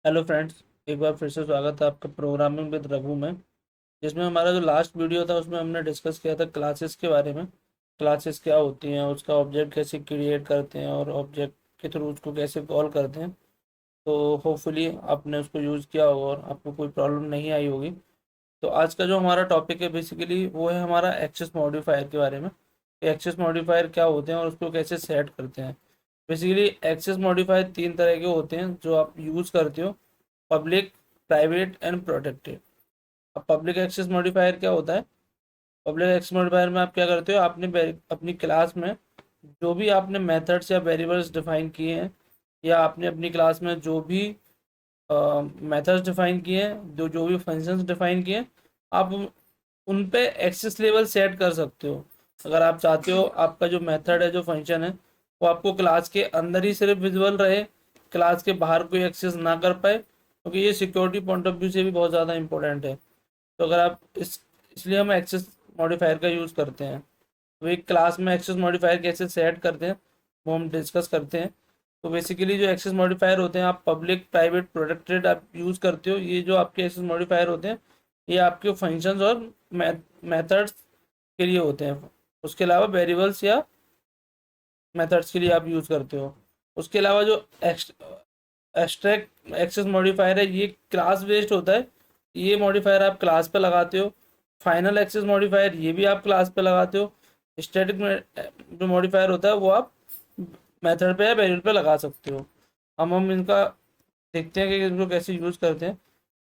Hello friends, एक बार फिर से स्वागत है आपका प्रोग्रामिंग विद रघु में। जिसमें हमारा जो लास्ट वीडियो था उसमें हमने डिस्कस किया था क्लासेस के बारे में। क्लासेस क्या होती हैं, उसका ऑब्जेक्ट कैसे क्रिएट करते हैं और ऑब्जेक्ट के थ्रू उसको कैसे कॉल करते हैं। तो होपफुली आपने उसको यूज़ किया होगा और आपको कोई प्रॉब्लम नहीं आई होगी। तो आज का जो हमारा टॉपिक है बेसिकली वो है हमारा एक्सेस मॉडिफायर के बारे में। एक्सेस मॉडिफायर क्या होते हैं और उसको कैसे सेट करते हैं। बेसिकली एक्सेस मॉडिफायर तीन तरह के होते हैं जो आप यूज़ करते हो: पब्लिक, प्राइवेट एंड प्रोटेक्टेड। अब पब्लिक एक्सेस मॉडिफायर क्या होता है? पब्लिक एक्सेस मॉडिफायर में आप क्या करते हो, आपने अपनी क्लास में जो भी आपने मेथड्स या वेरिएबल्स डिफाइन किए हैं, या आपने अपनी क्लास में जो भी मेथड्स डिफाइन किए हैं, जो जो भी फंक्शंस डिफाइन किए हैं, आप उन पे एक्सेस लेवल सेट कर सकते हो। अगर आप चाहते हो आपका जो मेथड है, जो फंक्शन है, वो आपको क्लास के अंदर ही सिर्फ विजुअल रहे, क्लास के बाहर कोई एक्सेस ना कर पाए, क्योंकि ये सिक्योरिटी पॉइंट ऑफ व्यू से भी बहुत ज़्यादा इंपॉर्टेंट है। तो अगर आप इसलिए हम एक्सेस मॉडिफायर का यूज़ करते हैं। तो एक क्लास में एक्सेस मॉडिफायर कैसे सेट करते हैं वो हम डिस्कस करते हैं। तो बेसिकली जो एक्सेस मॉडिफायर होते हैं, आप पब्लिक, प्राइवेट, प्रोटेक्टेड आप यूज़ करते हो। ये जो आपके एक्सेस मॉडिफायर होते हैं, ये आपके फंक्शंस और मेथड्स के लिए होते हैं। उसके अलावा वेरिएबल्स या मेथड्स के लिए आप यूज़ करते हो। उसके अलावा जो एब्स्ट्रैक्ट एक्सेस मॉडिफायर है, ये क्लास बेस्ड होता है। ये मॉडिफायर आप क्लास पे लगाते हो। फाइनल एक्सेस मॉडिफायर ये भी आप क्लास पे लगाते हो। स्टैटिक जो मॉडिफायर होता है वो आप मेथड पे या वेरिएबल पे लगा सकते हो। हम इनका देखते हैं कि इनको कैसे यूज़ करते हैं।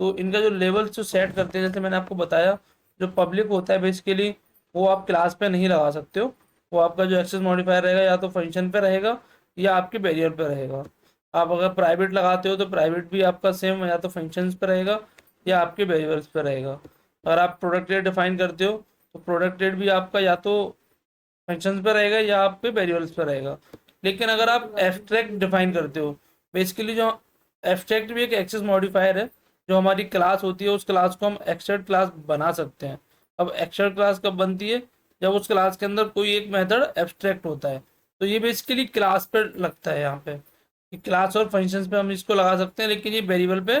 तो इनका जो लेवल जो सेट करते हैं, जैसे मैंने आपको बताया, जो पब्लिक होता है बेसिकली वो आप क्लास पे नहीं लगा सकते हो। वो आपका जो एक्सेस मॉडिफायर रहेगा या तो फंक्शन पे रहेगा या आपके वेरिएबल पे रहेगा। आप अगर प्राइवेट लगाते हो तो प्राइवेट भी आपका सेम या तो फंक्शंस पे रहेगा या आपके वेरिएबल्स पे रहेगा। अगर आप प्रोडक्ट रेट डिफाइन करते हो तो प्रोडक्ट रेट भी आपका या तो फंक्शंस पे रहेगा या आपके वेरिएबल्स पे रहेगा। लेकिन अगर आप एब्स्ट्रैक्ट डिफाइन करते हो, बेसिकली जो एब्स्ट्रैक्ट भी एक एक्सेस मॉडिफायर है। जो हमारी क्लास होती है उस क्लास को हम एक्स्ट्रा क्लास बना सकते हैं। अब एक्स्ट्रा क्लास कब बनती है? जब उस क्लास के अंदर कोई एक मेथड एब्स्ट्रैक्ट होता है। तो ये बेसिकली क्लास पे लगता है यहाँ पे, कि क्लास और फंक्शंस पे हम इसको लगा सकते हैं, लेकिन ये वेरिएबल पे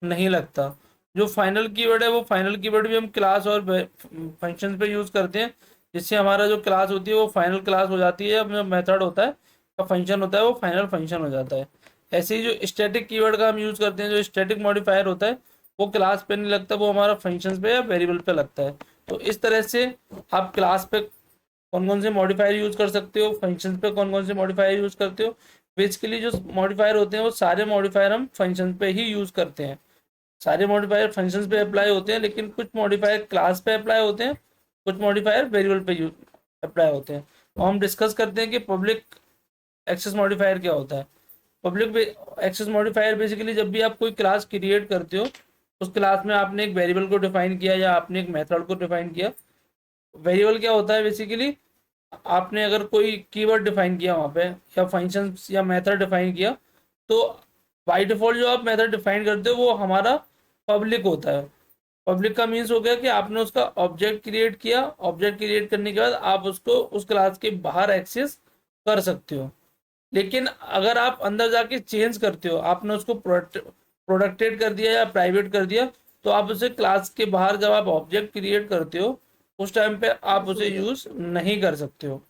नहीं लगता। जो फाइनल कीवर्ड है वो फाइनल कीवर्ड भी हम क्लास और फंक्शंस पे यूज़ करते हैं, जिससे हमारा जो क्लास होती है वो फाइनल क्लास हो जाती है, अपना मेथड होता है और फंक्शन होता है वो फाइनल फंक्शन हो जाता है। ऐसे ही जो स्टैटिक कीवर्ड का हम यूज़ करते हैं, जो स्टैटिक मॉडिफायर होता है, वो क्लास पे नहीं लगता, वो हमारा फंक्शंस पे या वेरिएबल पे लगता है। तो इस तरह से आप क्लास पे कौन कौन से मॉडिफायर यूज़ कर सकते हो, फंक्शंस पे कौन कौन से मॉडिफायर यूज़ करते हो। बेसिकली जो मॉडिफायर होते हैं वो सारे मॉडिफायर हम फंक्शन पे ही यूज़ करते हैं। सारे मॉडिफायर फंक्शंस पे अप्लाई होते हैं, लेकिन कुछ मॉडिफायर क्लास पे अप्लाई होते हैं, कुछ मॉडिफायर वेरिएबल पे अप्लाई होते हैं। और हम डिस्कस करते हैं कि पब्लिक एक्सेस मॉडिफायर क्या होता है। पब्लिक एक्सेस मॉडिफायर बेसिकली जब भी आप कोई क्लास क्रिएट करते हो, उस क्लास में आपने एक वेरिएबल को डिफाइन किया या आपने एक मेथड को डिफाइन किया। वेरिएबल क्या होता है बेसिकली, आपने अगर कोई कीवर्ड डिफाइन किया वहाँ पे, या फंक्शन या मेथड डिफाइन किया, तो बाय डिफॉल्ट जो आप मेथड डिफाइन करते हो वो हमारा पब्लिक होता है। पब्लिक का मीन्स हो गया कि आपने उसका ऑब्जेक्ट क्रिएट किया, ऑब्जेक्ट क्रिएट करने के बाद आप उसको उस क्लास के बाहर एक्सेस कर सकते हो। लेकिन अगर आप अंदर जाके चेंज करते हो, आपने उसको प्रोडक्टेड कर दिया या प्राइवेट कर दिया, तो आप उसे क्लास के बाहर जब आप ऑब्जेक्ट क्रिएट करते हो उस टाइम पे आप उसे यूज नहीं कर सकते हो।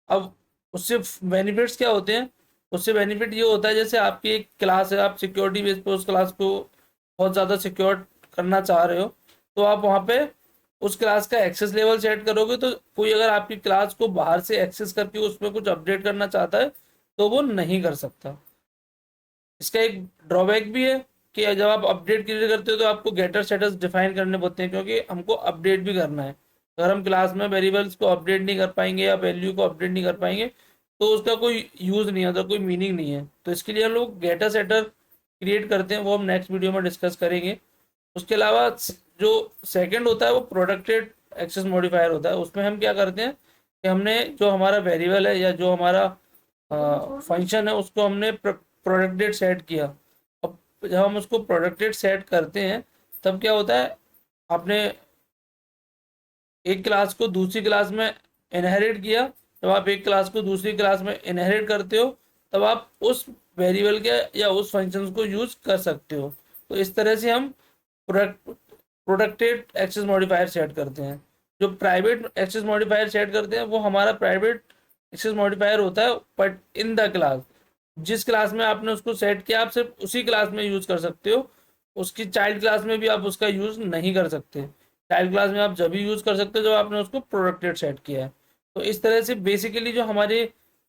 अब उससे बेनिफिट्स क्या होते हैं? उससे बेनिफिट ये होता है, जैसे आपकी एक क्लास है, आप सिक्योरिटी बेस पे उस क्लास को बहुत ज़्यादा सिक्योर करना चाह रहे हो, तो आप वहाँ पे उस क्लास का एक्सेस लेवल सेट करोगे, तो कोई अगर आपकी क्लास को बाहर से एक्सेस करके उसमें कुछ अपडेट करना चाहता है तो वो नहीं कर सकता। इसका एक ड्रॉबैक भी है कि जब आप अपडेट क्रिएट करते हो तो आपको गेटर सेटर्स डिफाइन करने पड़ते हैं, क्योंकि हमको अपडेट भी करना है। अगर हम क्लास में वेरिएबल्स को अपडेट नहीं कर पाएंगे या वैल्यू को अपडेट नहीं कर पाएंगे तो उसका कोई यूज़ नहीं है, उसका कोई मीनिंग नहीं है। तो इसके लिए हम लोग गेटर सेटर क्रिएट करते हैं, वो हम नेक्स्ट वीडियो में डिस्कस करेंगे। उसके अलावा जो सेकंड होता है वो प्रोडक्टेड एक्सेस मॉडिफायर होता है। उसमें हम क्या करते हैं कि हमने जो हमारा वेरिएबल है या जो हमारा फंक्शन है उसको हमने प्रोडक्टेड सेट किया। अब जब हम उसको प्रोडक्टेड सेट करते हैं तब क्या होता है, आपने एक क्लास को दूसरी क्लास में इनहेरिट किया। जब आप एक क्लास को दूसरी क्लास में इनहेरिट करते हो तब आप उस वेरिएबल के या उस फंक्शन को यूज कर सकते हो। तो इस तरह से हम प्रोटेक्टेड एक्सेस मॉडिफायर सेट करते हैं। जो प्राइवेट एक्सेस मॉडिफायर सेट करते हैं वो हमारा प्राइवेट एक्सेस मॉडिफायर होता है, बट इन द क्लास, जिस क्लास में आपने उसको सेट किया आप सिर्फ उसी क्लास में यूज कर सकते हो। उसकी चाइल्ड क्लास में भी आप उसका यूज नहीं कर सकते। चाइल्ड क्लास में आप जब भी यूज कर सकते हो जब आपने उसको प्रोटेक्टेड सेट किया है। तो इस तरह से बेसिकली जो हमारे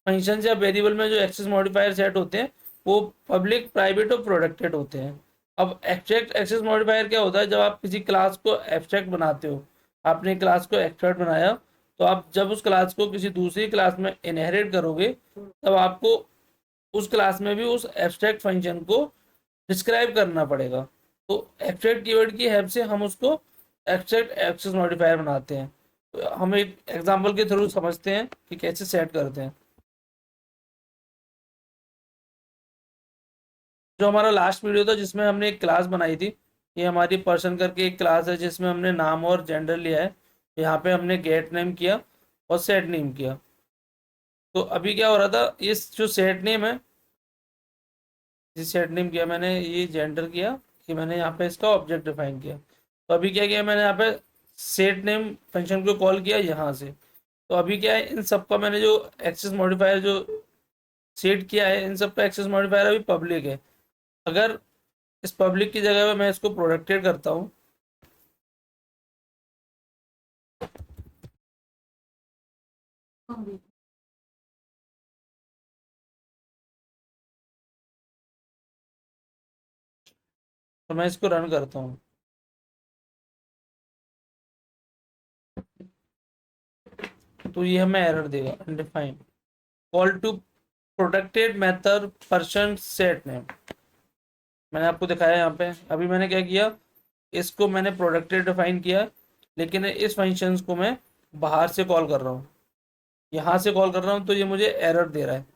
फंक्शन या वेरिएबल में जो एक्सेस मॉडिफायर सेट होते हैं वो पब्लिक, प्राइवेट और प्रोटेक्टेड होते हैं। अब एब्स्ट्रैक्ट एक्सेस मॉडिफायर क्या होता है? जब आप किसी क्लास को एब्स्ट्रैक्ट बनाते हो, आपने क्लास को एब्स्ट्रैक्ट बनाया, तो आप जब उस क्लास को किसी दूसरी क्लास में इनहेरिट करोगे तब आपको उस क्लास में भी उस एब्स्ट्रैक्ट फंक्शन को डिस्क्राइब करना पड़ेगा। तो एब्स्ट्रैक्ट कीवर्ड की हेल्प से हम उसको एब्स्ट्रैक्ट एक्सेस मॉडिफायर बनाते हैं। तो हम एक एग्जांपल के थ्रू समझते हैं कि कैसे सेट करते हैं। जो हमारा लास्ट वीडियो था जिसमें हमने एक क्लास बनाई थी, ये हमारी पर्सन करके एक क्लास है जिसमें हमने नाम और जेंडर लिया है। यहाँ पे हमने गेट नेम किया और सेट नेम किया। तो अभी क्या हो रहा था, ये जो सेट नेम है, जिस सेट नेम किया मैंने, ये जेंडर किया, कि मैंने यहाँ पे इसका ऑब्जेक्ट डिफाइन किया। तो अभी क्या किया मैंने यहाँ पे सेट नेम फंक्शन को कॉल किया यहाँ से। तो अभी क्या है, इन सब का मैंने जो एक्सेस मॉडिफायर जो सेट किया है, इन सब का एक्सेस मॉडिफायर अभी पब्लिक है। अगर इस पब्लिक की जगह पे मैं इसको प्रोटेक्टेड करता हूँ, तो मैं इसको रन करता हूँ, तो ये हमें एरर देगा, undefined call to protected method person set name. मैंने आपको दिखाया यहाँ पे। अभी मैंने क्या किया, इसको मैंने प्रोटेक्टेड डिफाइन किया, लेकिन इस फंक्शंस को मैं बाहर से कॉल कर रहा हूँ, यहाँ से कॉल कर रहा हूँ, तो ये मुझे एरर दे रहा है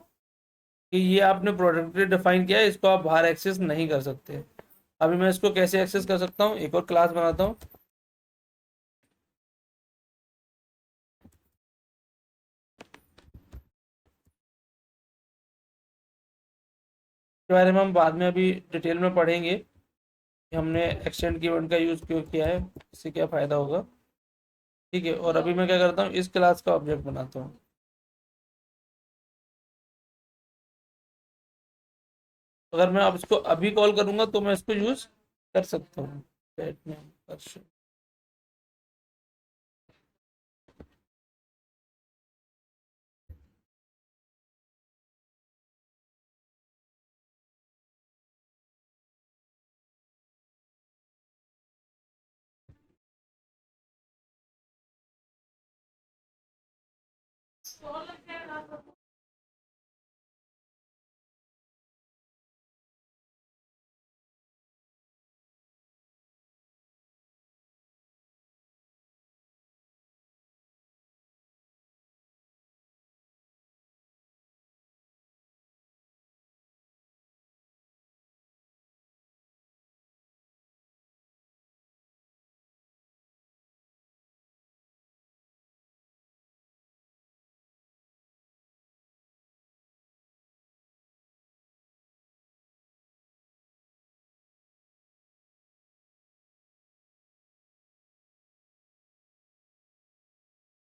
कि ये आपने प्रोटेक्टेड डिफाइन किया है, इसको आप बाहर एक्सेस नहीं कर सकते। अभी मैं इसको कैसे एक्सेस कर सकता हूँ, एक और क्लास बनाता हूँ। इसके बारे में हम बाद में अभी डिटेल में पढ़ेंगे कि हमने एक्सटेंड कीवर्ड का यूज़ क्यों किया है, इससे क्या फ़ायदा होगा। ठीक है, और अभी मैं क्या करता हूँ, इस क्लास का ऑब्जेक्ट बनाता हूँ। अगर मैं अब इसको अभी कॉल करूंगा तो मैं इसको यूज़ कर सकता हूँ। Set name person।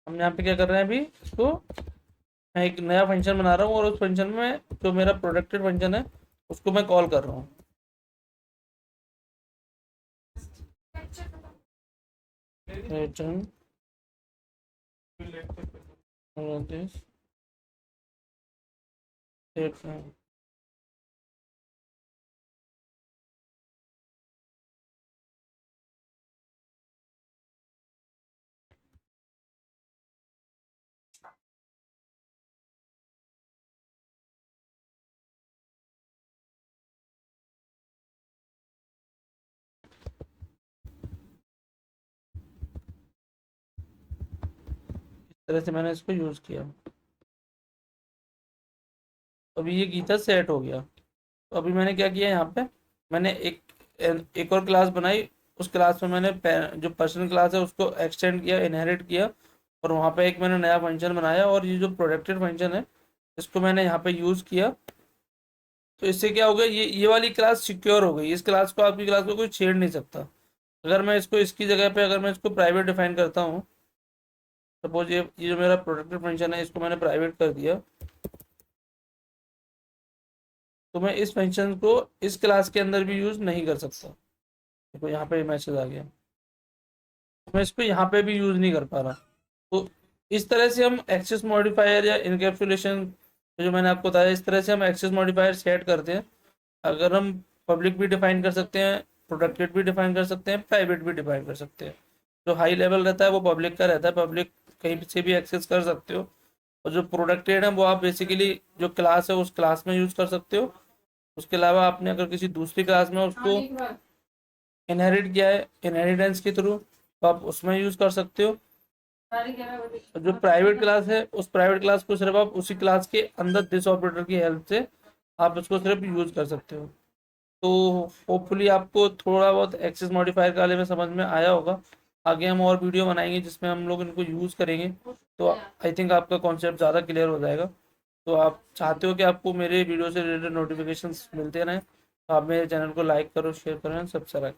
हम यहाँ पे क्या कर रहे हैं, अभी इसको मैं एक नया फंक्शन बना रहा हूँ और उस फंक्शन में जो मेरा प्रोडक्टेड फंक्शन है उसको मैं कॉल कर रहा हूँ। Return this statement। इस तरह से मैंने इसको यूज़ किया। अभी ये गीता सेट हो गया। तो अभी मैंने क्या किया, यहाँ पे मैंने एक और क्लास बनाई। उस क्लास में मैंने जो पर्सनल क्लास है उसको एक्सटेंड किया, इनहेरिट किया, और वहाँ पे एक मैंने नया फंक्शन बनाया, और ये जो प्रोडक्टेड फंक्शन है इसको मैंने यहाँ पे यूज़ किया। तो इससे क्या हो गया, ये वाली क्लास सिक्योर हो गई। इस क्लास को, आपकी क्लास को कोई छेड़ नहीं सकता। अगर मैं इसको, इसकी जगह पे अगर मैं इसको प्राइवेट डिफाइन करता हूँ, सपोज ये जो मेरा प्रोटेक्टेड फंक्शन है, इसको मैंने प्राइवेट कर दिया, तो मैं इस फंक्शन को इस क्लास के अंदर भी यूज नहीं कर सकता। देखो यहाँ पे मैसेज आ गया, मैं इसको यहाँ पे भी यूज नहीं कर पा रहा। तो इस तरह से हम एक्सेस मॉडिफायर या इनकैप्सुलेशन, जो मैंने आपको बताया, इस तरह से हम एक्सेस मॉडिफायर सेट करते हैं। अगर हम पब्लिक भी डिफाइन कर सकते हैं, प्रोटेक्टेड भी डिफाइन कर सकते हैं, प्राइवेट भी डिफाइन कर सकते हैं। जो हाई लेवल रहता है वो पब्लिक का रहता है, पब्लिक कहीं से भी एक्सेस कर सकते हो। और जो प्रोटेक्टेड है वो आप बेसिकली जो क्लास है उस क्लास में यूज कर सकते हो। उसके अलावा आपने अगर किसी दूसरी क्लास में उसको इनहेरिट किया है इनहेरिटेंस के थ्रू, तो आप उसमें यूज कर सकते हो। जो प्राइवेट क्लास है उस प्राइवेट क्लास को सिर्फ आप उसी क्लास के अंदर दिस ऑपरेटर की हेल्प से आप उसको सिर्फ यूज कर सकते हो। तो होपफुली आपको थोड़ा बहुत एक्सेस मॉडिफायर के बारे में समझ में आया होगा। आगे हम और वीडियो बनाएंगे जिसमें हम लोग इनको यूज़ करेंगे, तो आई थिंक आपका कॉन्सेप्ट ज़्यादा क्लियर हो जाएगा। तो आप चाहते हो कि आपको मेरे वीडियो से रिलेटेड नोटिफिकेशंस मिलते रहें, तो आप मेरे चैनल को लाइक करो, शेयर करो, सब्सक्राइब।